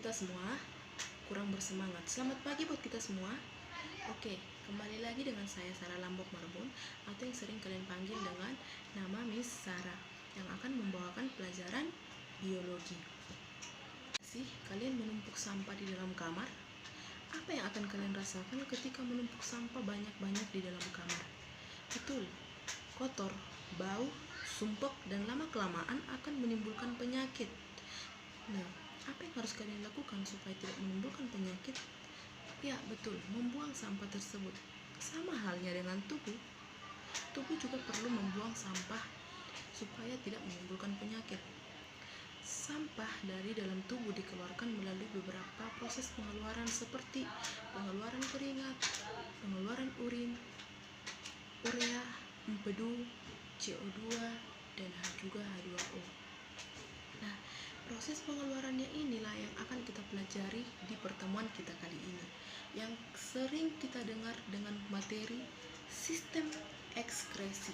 kita semua kurang bersemangat. Selamat pagi buat kita semua. Oke, kembali lagi dengan saya Sarah Lambok Marbun, atau yang sering kalian panggil dengan nama Miss Sarah, yang akan membawakan pelajaran biologi. Kalian menumpuk sampah di dalam kamar? Apa yang akan kalian rasakan ketika menumpuk sampah banyak-banyak di dalam kamar? Betul, kotor, bau, sumpek, dan lama-kelamaan akan menimbulkan penyakit. Nah, apa yang harus kalian lakukan supaya tidak menimbulkan penyakit? Ya, betul, membuang sampah tersebut. Sama halnya dengan tubuh. Tubuh juga perlu membuang sampah supaya tidak menimbulkan penyakit. Sampah dari dalam tubuh dikeluarkan melalui beberapa proses pengeluaran seperti pengeluaran keringat, pengeluaran urin, urea, empedu, CO2, dan juga H2O. Nah, proses pengeluarannya inilah yang akan kita pelajari di pertemuan kita kali ini, yang sering kita dengar dengan materi sistem ekskresi.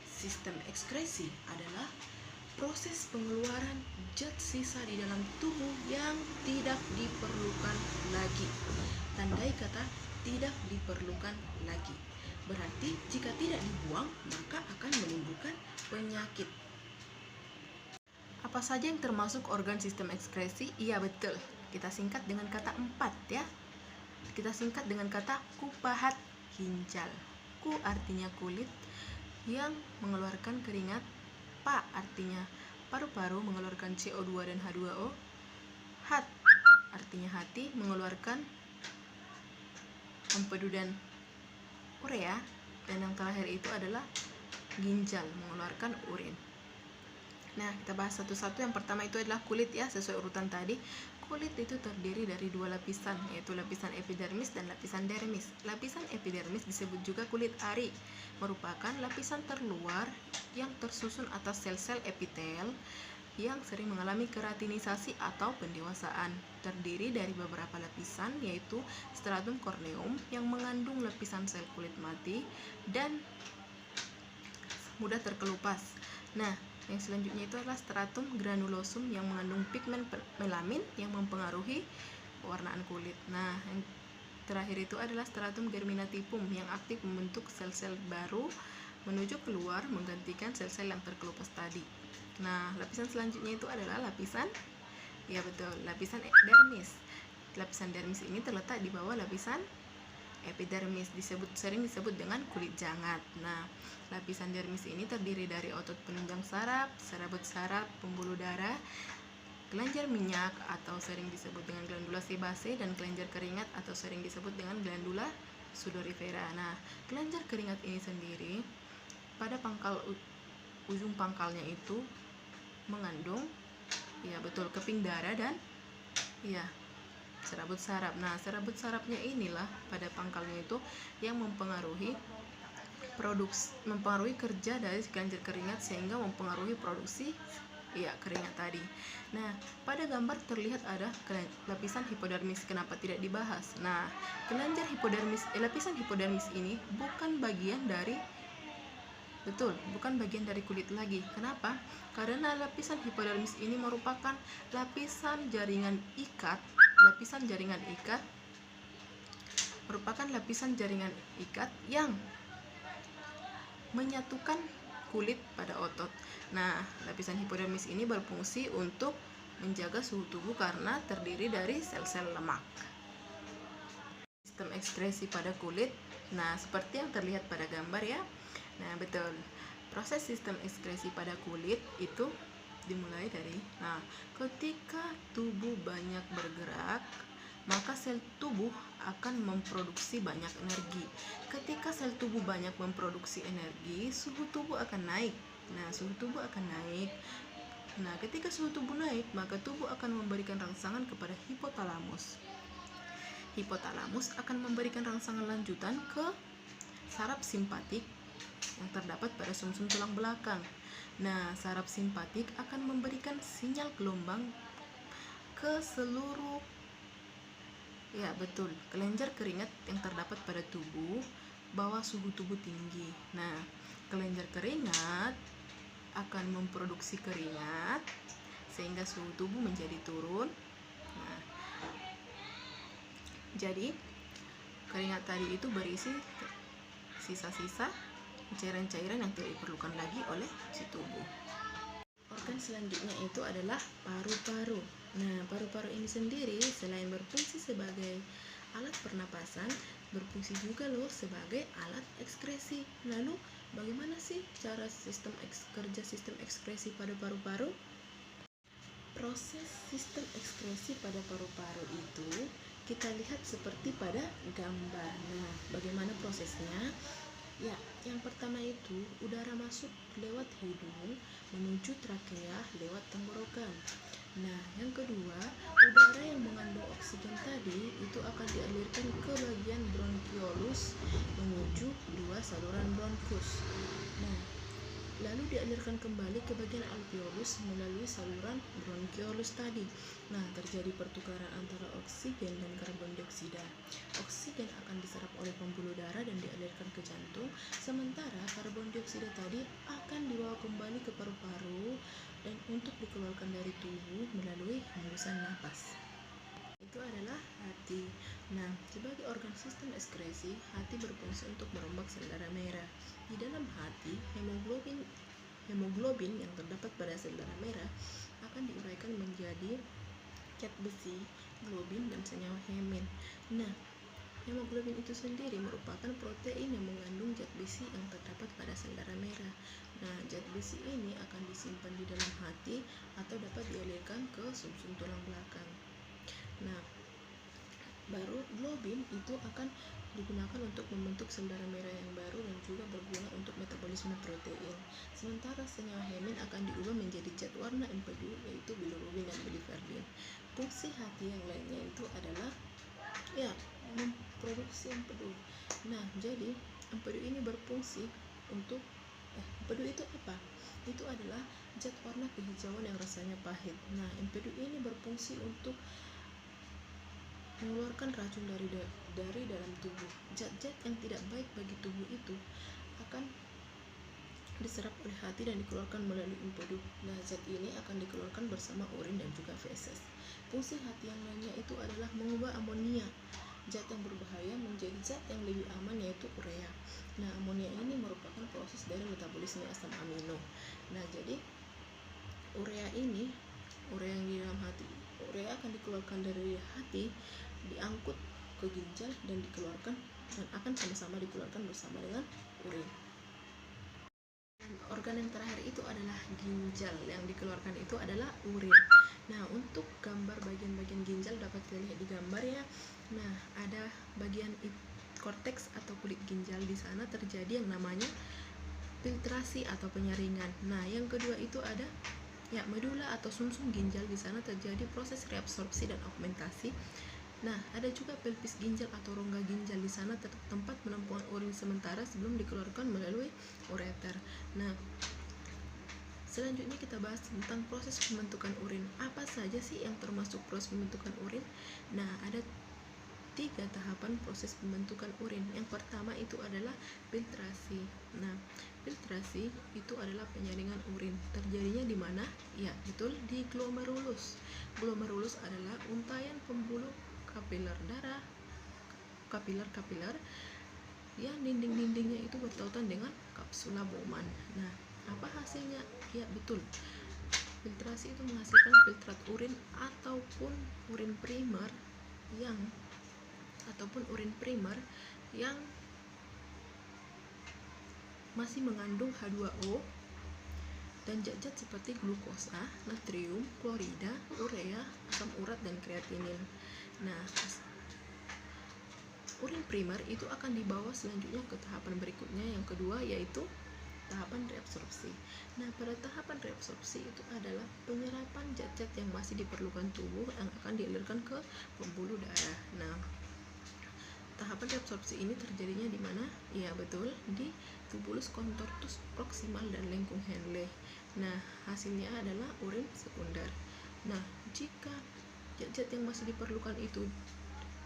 Sistem ekskresi adalah proses pengeluaran zat sisa di dalam tubuh yang tidak diperlukan lagi. Tandai kata tidak diperlukan lagi. Berarti jika tidak dibuang, maka akan menimbulkan penyakit. Apa saja yang termasuk organ sistem ekskresi? Iya, betul. Kita singkat dengan kata 4 ya. Kita singkat dengan kata kupahat ginjal. Ku artinya kulit yang mengeluarkan keringat. Pa artinya paru-paru mengeluarkan CO2 dan H2O. Hat artinya hati mengeluarkan empedu dan urea. Dan yang terakhir itu adalah ginjal mengeluarkan urin. Nah, kita bahas satu-satu. Yang pertama itu adalah kulit ya, sesuai urutan tadi. Kulit itu terdiri dari dua lapisan, yaitu lapisan epidermis dan lapisan dermis. Lapisan epidermis disebut juga kulit ari, merupakan lapisan terluar yang tersusun atas sel-sel epitel yang sering mengalami keratinisasi atau pendewasaan. Terdiri dari beberapa lapisan, yaitu stratum corneum yang mengandung lapisan sel kulit mati dan mudah terkelupas. Nah, yang selanjutnya itu adalah stratum granulosum yang mengandung pigmen melamin yang mempengaruhi pewarnaan kulit. Nah, yang terakhir itu adalah stratum germinativum yang aktif membentuk sel-sel baru menuju keluar menggantikan sel-sel yang terkelupas tadi. Nah, lapisan selanjutnya itu adalah lapisan lapisan dermis. Lapisan dermis ini terletak di bawah lapisan epidermis, sering disebut dengan kulit jangat. Nah, lapisan dermis ini terdiri dari otot penunjang saraf, serabut saraf, pembuluh darah, kelenjar minyak atau sering disebut dengan glandula sebase, dan kelenjar keringat atau sering disebut dengan glandula sudorifera. Nah, kelenjar keringat ini sendiri pada ujung pangkalnya itu mengandung keping darah dan serabut saraf. Nah, serabut sarafnya inilah pada pangkalnya itu yang mempengaruhi kerja dari kelenjar keringat sehingga mempengaruhi produksi keringat tadi. Nah, pada gambar terlihat ada lapisan hipodermis. Kenapa tidak dibahas? Nah, lapisan hipodermis ini bukan bagian dari kulit lagi. Kenapa? Karena lapisan hipodermis ini merupakan lapisan jaringan ikat yang menyatukan kulit pada otot. Nah, lapisan hipodermis ini berfungsi untuk menjaga suhu tubuh karena terdiri dari sel-sel lemak. Sistem ekskresi pada kulit. Nah, seperti yang terlihat pada gambar ya. Nah, betul. Proses sistem ekskresi pada kulit itu dimulai dari ketika tubuh banyak bergerak, maka sel tubuh akan memproduksi banyak energi. Ketika sel tubuh banyak memproduksi energi, suhu tubuh akan naik. Nah, ketika suhu tubuh naik, maka tubuh akan memberikan rangsangan kepada hipotalamus. Hipotalamus akan memberikan rangsangan lanjutan ke saraf simpatik yang terdapat pada sumsum tulang belakang. Nah, saraf simpatik akan memberikan sinyal gelombang ke seluruh kelenjar keringat yang terdapat pada tubuh bahwa suhu tubuh tinggi. Nah, kelenjar keringat akan memproduksi keringat sehingga suhu tubuh menjadi turun. Nah, Jadi keringat tadi itu berisi sisa-sisa cairan-cairan yang tidak diperlukan lagi oleh si tubuh. Organ selanjutnya itu adalah paru-paru. Nah, paru-paru ini sendiri selain berfungsi sebagai alat pernapasan, berfungsi juga loh sebagai alat ekskresi. Lalu, bagaimana sih cara kerja sistem ekskresi pada paru-paru? Proses sistem ekskresi pada paru-paru itu kita lihat seperti pada gambar. Nah, bagaimana prosesnya? Ya, yang pertama itu udara masuk lewat hidung menuju trakea lewat tenggorokan. Nah, yang kedua, udara yang mengandung oksigen tadi itu akan dialirkan ke bagian bronkiolus menuju dua saluran bronkus. Nah, lalu dialirkan kembali ke bagian alveolus melalui saluran bronkiolus tadi. Nah, terjadi pertukaran antara oksigen dan karbon dioksida. Oksigen akan diserap oleh pembuluh darah dan dialirkan ke jantung, sementara karbon dioksida tadi akan dibawa kembali ke paru-paru dan untuk dikeluarkan dari tubuh melalui hembusan napas. Itu adalah hati. Nah, sebagai organ sistem ekskresi, hati berfungsi untuk merombak sel darah merah. Di dalam hati, hemoglobin yang terdapat pada sel darah merah akan diuraikan menjadi zat besi, globin, dan senyawa hemin. Nah, hemoglobin itu sendiri merupakan protein yang mengandung zat besi yang terdapat pada sel darah merah. Nah, zat besi ini akan disimpan di dalam hati atau dapat dialirkan ke sumsum tulang belakang. Nah, baru globin itu akan digunakan untuk membentuk sel darah merah yang baru dan juga berguna untuk metabolisme protein. Sementara senyawa hemin akan diubah menjadi zat warna empedu, yaitu bilirubin dan biliverdin. Fungsi hati yang lainnya itu adalah memproduksi empedu. Nah, jadi empedu ini berfungsi untuk empedu itu apa? Itu adalah zat warna kehijauan yang rasanya pahit. Nah, empedu ini berfungsi untuk mengeluarkan racun dari dalam tubuh. Zat-zat yang tidak baik bagi tubuh itu akan diserap oleh hati dan dikeluarkan melalui empedu. Nah, zat ini akan dikeluarkan bersama urin dan juga feses. Fungsi hati yang lainnya itu adalah mengubah amonia, zat yang berbahaya, menjadi zat yang lebih aman, yaitu urea. Nah, amonia ini merupakan proses dari metabolisme asam amino. Nah, jadi urea yang di dalam hati, urea akan dikeluarkan dari hati, diangkut ke ginjal dan dikeluarkan, dan akan sama-sama dikeluarkan bersama dengan urin. Dan organ yang terakhir itu adalah ginjal. Yang dikeluarkan itu adalah urin. Nah, untuk gambar bagian-bagian ginjal dapat dilihat di gambar ya. Nah, ada bagian korteks atau kulit ginjal. Di sana terjadi yang namanya filtrasi atau penyaringan. Nah, yang kedua itu ada medula atau sumsum ginjal. Di sana terjadi proses reabsorpsi dan augmentasi. Nah, ada juga pelvis ginjal atau rongga ginjal. Di sana tempat penampungan urin sementara sebelum dikeluarkan melalui ureter. Nah, selanjutnya kita bahas tentang proses pembentukan urin. Apa saja sih yang termasuk proses pembentukan urin? Nah, ada 3 tahapan proses pembentukan urin. Yang pertama itu adalah filtrasi. Nah, filtrasi itu adalah penyaringan urin. Terjadinya di mana? Ya, betul, di glomerulus. Glomerulus adalah untayan pembuluh kapiler darah, kapiler yang dinding-dindingnya itu bertautan dengan kapsula Bowman. Nah, apa hasilnya? Ya, betul, filtrasi itu menghasilkan filtrat urin ataupun urin primer yang masih mengandung H2O dan zat-zat seperti glukosa, natrium, klorida, urea, asam urat, dan kreatinin. Nah, urin primer itu akan dibawa selanjutnya ke tahapan berikutnya, yang kedua, yaitu tahapan reabsorpsi. Nah, pada tahapan reabsorpsi itu adalah penyerapan zat-zat yang masih diperlukan tubuh yang akan dialirkan ke pembuluh darah. Nah, tahapan reabsorpsi ini terjadinya di mana? Ya, betul, di tubulus contortus proximal dan lengkung Henle. Nah, hasilnya adalah urin sekunder. Nah, jika zat-zat yang masih diperlukan itu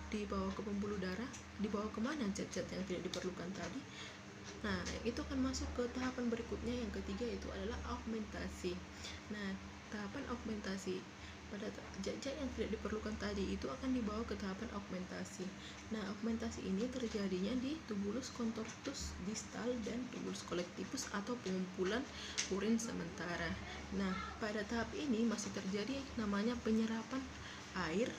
dibawa ke pembuluh darah, dibawa kemana zat-zat yang tidak diperlukan tadi? Nah, itu akan masuk ke tahapan berikutnya, yang ketiga, itu adalah augmentasi. Nah, tahapan augmentasi pada zat-zat yang tidak diperlukan tadi itu akan dibawa ke tahapan augmentasi. Nah, augmentasi ini terjadinya di tubulus contortus distal dan tubulus collectivus atau pengumpulan urin sementara. Nah, pada tahap ini masih terjadi namanya penyerapan air,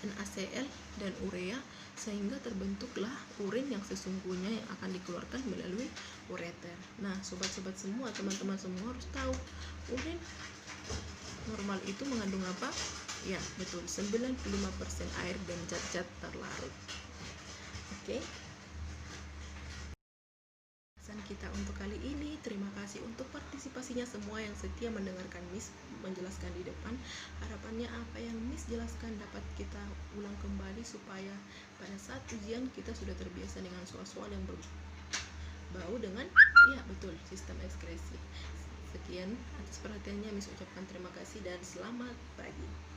NaCl dan urea, sehingga terbentuklah urin yang sesungguhnya yang akan dikeluarkan melalui ureter. Nah, sobat-sobat semua, teman-teman semua harus tahu urin normal itu mengandung apa? Ya, betul, 95% air dan zat-zat terlarut. Oke. Pesan kita untuk kali ini, terima kasih untuk partisipasinya semua yang setia mendengarkan Miss menjelaskan di depan. Harapannya apa yang Miss jelaskan dapat kita ulang kembali supaya pada saat ujian kita sudah terbiasa dengan soal-soal yang berbau dengan, ya betul, sistem ekskresi. Sekian atas perhatiannya, Miss ucapkan terima kasih dan selamat pagi.